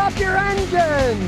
up your engine!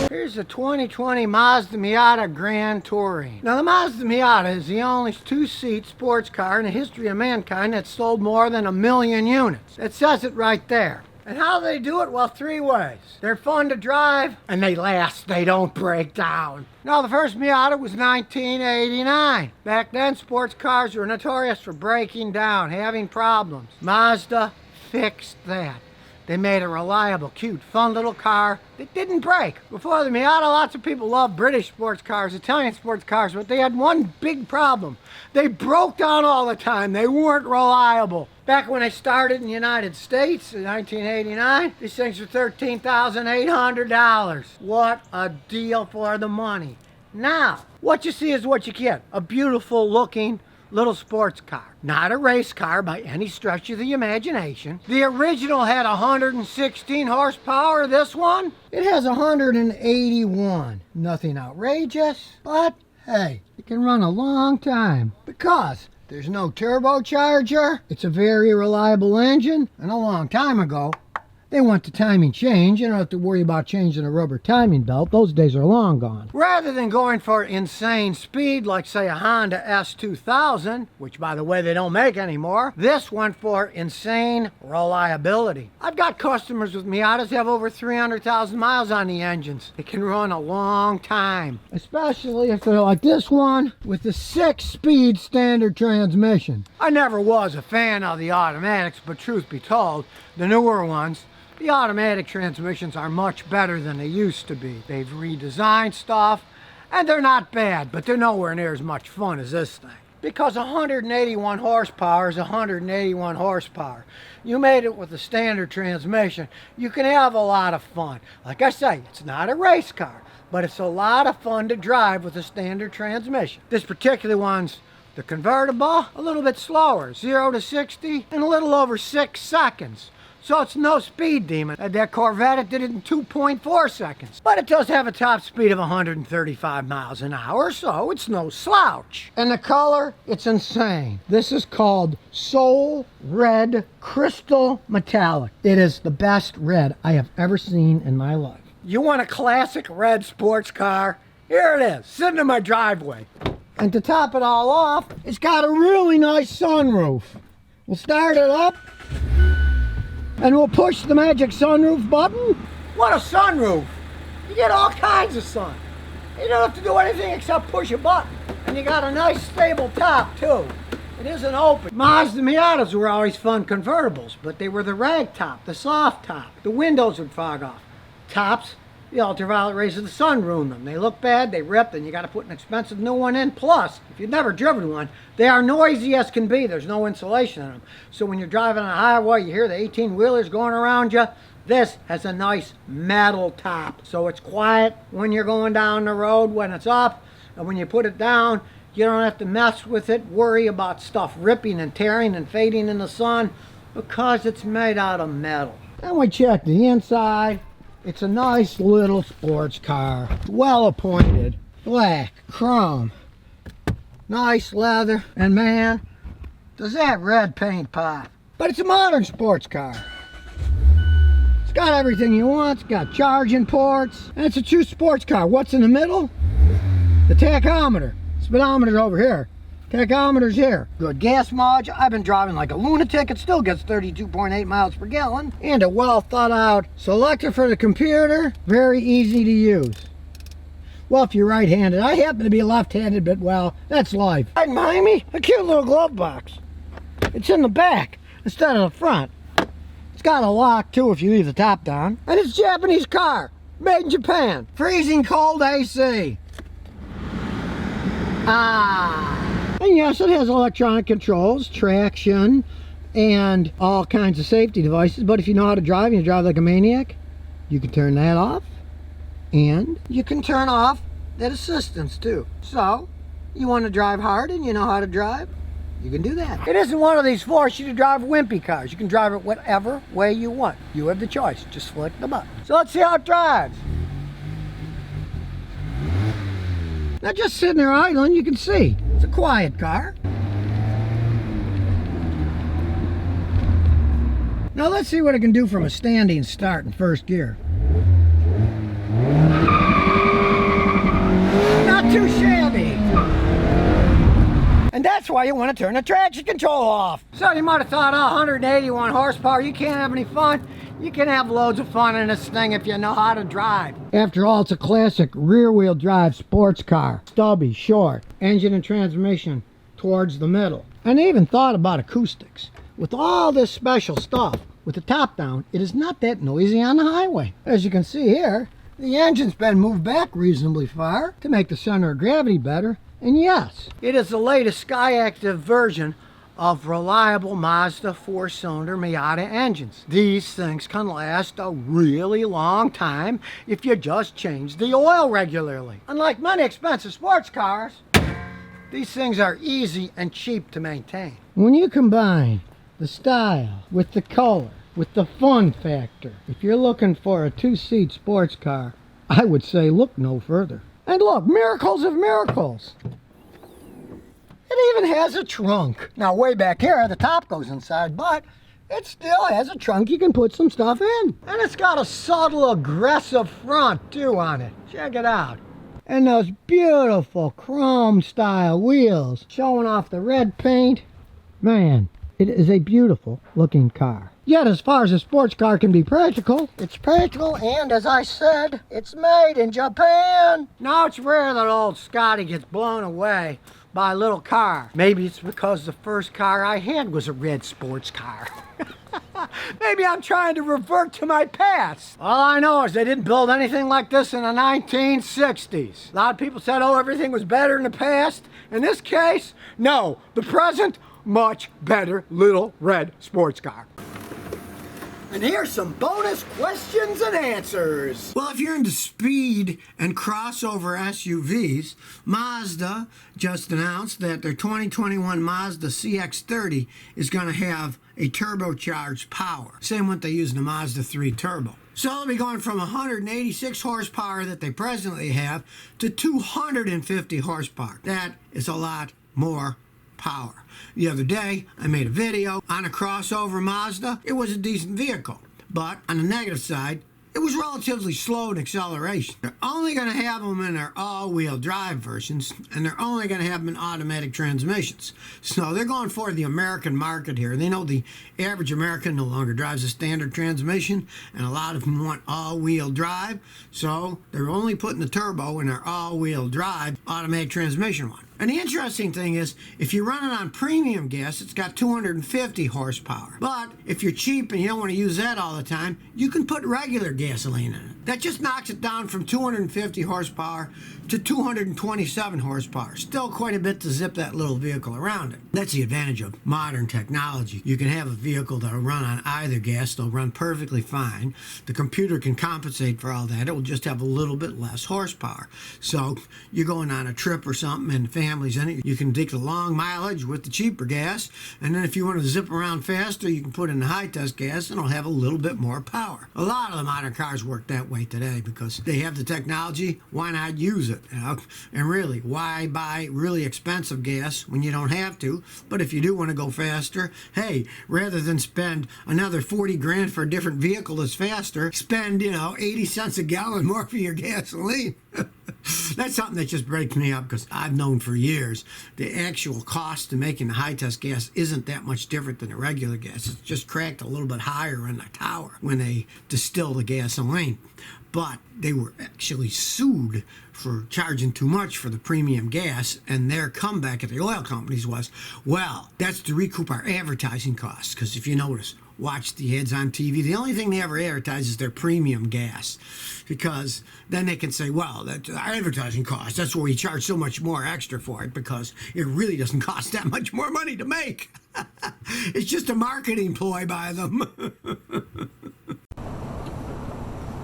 Here's a 2020 Mazda Miata Grand Touring. Now the Mazda Miata is the only two-seat sports car in the history of mankind that's sold more than 1 million units. It says it right there. And how do they do it? Well, 3 ways. They're fun to drive, and they last. They don't break down. Now, the first Miata was 1989. Back then, sports cars were notorious for breaking down, having problems. Mazda fixed that. They made a reliable, cute, fun little car that didn't break. Before the Miata, lots of people loved British sports cars, Italian sports cars, but they had one big problem. They broke down all the time. They weren't reliable. Back when I started in the United States in 1989, these things were $13,800. What a deal for the money. Now, what you see is what you get. A beautiful looking little sports car. Not a race car by any stretch of the imagination. The original had 116 horsepower. This one, it has 181. Nothing outrageous, but hey, it can run a long time because there's no turbocharger. It's a very reliable engine, and a long time ago, they want the timing change. You don't have to worry about changing a rubber timing belt. Those days are long gone. Rather than going for insane speed like, say, a Honda S2000, which, by the way, they don't make anymore, this went for insane reliability. I've got customers with Miatas have over 300,000 miles on the engines. It can run a long time, especially if they're like this one with the 6-speed standard transmission. I never was a fan of the automatics, but truth be told, the newer ones, the automatic transmissions are much better than they used to be. They've redesigned stuff, and they're not bad, but they're nowhere near as much fun as this thing. Because 181 horsepower is 181 horsepower. You made it with a standard transmission. You can have a lot of fun. Like I say, it's not a race car, but it's a lot of fun to drive with a standard transmission. This particular one's the convertible, a little bit slower, 0 to 60 in a little over 6 seconds. So it's no speed demon. That Corvette, it did it in 2.4 seconds. But it does have a top speed of 135 miles an hour, so it's no slouch. And the color, it's insane. This is called Soul Red Crystal Metallic. It is the best red I have ever seen in my life. You want a classic red sports car? Here it is, sitting in my driveway. And to top it all off, it's got a really nice sunroof. We'll start it up. And we'll push the magic sunroof button. What a sunroof! You get all kinds of sun. You don't have to do anything except push a button. And you got a nice stable top too. It isn't open. Mazda Miatas were always fun convertibles, but they were the rag top, the soft top. The windows would fog off. Tops, the ultraviolet rays of the sun ruin them. They look bad, they rip, and you got to put an expensive new one in. Plus, if you've never driven one, they are noisy as can be. There's no insulation in them. So when you're driving on a highway, you hear the 18-wheelers going around you. This has a nice metal top. So it's quiet when you're going down the road when it's up. And when you put it down, you don't have to mess with it, worry about stuff ripping and tearing and fading in the sun because it's made out of metal. Then we check the inside. It's a nice little sports car, well appointed, black, chrome, nice leather, and man, does that red paint pop. But it's a modern sports car. It's got everything you want, it's got charging ports, and it's a true sports car. What's in the middle? The tachometer. Speedometer's over here. Tachometer's here. Good gas mileage. I've been driving like a lunatic. It still gets 32.8 miles per gallon. And a well thought out selector for the computer. Very easy to use. Well, if you're right-handed. I happen to be left-handed, but well, that's life. Right behind me, a cute little glove box. It's in the back instead of the front. It's got a lock too if you leave the top down. And it's a Japanese car. Made in Japan. Freezing cold AC. And yes, it has electronic controls, traction, and all kinds of safety devices. But if you know how to drive and you drive like a maniac, you can turn that off. And you can turn off that assistance too. So, you want to drive hard and you know how to drive, you can do that. It isn't one of these force you to drive wimpy cars. You can drive it whatever way you want. You have the choice. Just flick the button. So let's see how it drives. Now just sitting there idling, you can see. It's a quiet car. Now let's see what it can do from a standing start in first gear. Not too shabby. And that's why you want to turn the traction control off. So you might have thought, oh, 181 horsepower, you can't have any fun. You can have loads of fun in this thing if you know how to drive. After all, it's a classic rear-wheel drive sports car. Stubby, short, engine and transmission towards the middle. And they even thought about acoustics. With all this special stuff, with the top down, it is not that noisy on the highway. As you can see here, the engine's been moved back reasonably far to make the center of gravity better. And yes, it is the latest Skyactiv version of reliable Mazda 4-cylinder Miata engines. These things can last a really long time if you just change the oil regularly. Unlike many expensive sports cars, these things are easy and cheap to maintain. When you combine the style with the color, with the fun factor, if you're looking for a 2-seat sports car, I would say look no further. And look, miracles of miracles. It even has a trunk. Now way back here, the top goes inside, but it still has a trunk you can put some stuff in. And it's got a subtle, aggressive front too on it. Check it out. And those beautiful chrome style wheels showing off the red paint. Man, it is a beautiful looking car. Yet as far as a sports car can be practical, it's practical, and as I said, it's made in Japan. Now it's rare that old Scotty gets blown away by a little car. Maybe it's because the first car I had was a red sports car. Maybe I'm trying to revert to my past. All I know is they didn't build anything like this in the 1960s. A lot of people said, oh, everything was better in the past. In this case, no, the present, much better little red sports car. And here's some bonus questions and answers. Well, if you're into speed and crossover SUVs, Mazda just announced that their 2021 Mazda CX-30 is going to have a turbocharged power. Same what they use in the Mazda 3 Turbo. So they'll be going from 186 horsepower that they presently have to 250 horsepower. That is a lot more power. The other day, I made a video on a crossover Mazda. It was a decent vehicle, but on the negative side, it was relatively slow in acceleration. They're only going to have them in their all-wheel drive versions, and they're only going to have them in automatic transmissions. So they're going for the American market here. They know the average American no longer drives a standard transmission, and a lot of them want all-wheel drive, so they're only putting the turbo in their all-wheel drive automatic transmission one. And the interesting thing is, if you run it on premium gas, it's got 250 horsepower. But if you're cheap and you don't want to use that all the time, you can put regular gasoline in it. That just knocks it down from 250 horsepower to 227 horsepower. Still quite a bit to zip that little vehicle around it. That's the advantage of modern technology. You can have a vehicle that'll run on either gas. They'll run perfectly fine. The computer can compensate for all that. It will just have a little bit less horsepower. So you're going on a trip or something and families in it, you can take the long mileage with the cheaper gas, and then if you want to zip around faster, you can put in the high-test gas and it'll have a little bit more power. A lot of the modern cars work that way today because they have the technology. Why not use it? You know? And really, why buy really expensive gas when you don't have to? But if you do want to go faster, hey, rather than spend another 40 grand for a different vehicle that's faster, spend, 80 cents a gallon more for your gasoline. That's something that just breaks me up because I've known for years the actual cost of making the high-test gas isn't that much different than the regular gas. It's just cracked a little bit higher in the tower when they distill the gasoline. But they were actually sued for charging too much for the premium gas, and their comeback at the oil companies was, well, that's to recoup our advertising costs. Because if you notice, watch the ads on TV, the only thing they ever advertise is their premium gas, because then they can say, well, that's our advertising costs, that's where we charge so much more extra for it, because it really doesn't cost that much more money to make. It's just a marketing ploy by them.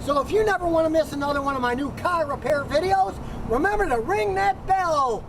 So if you never want to miss another one of my new car repair videos, remember to ring that bell.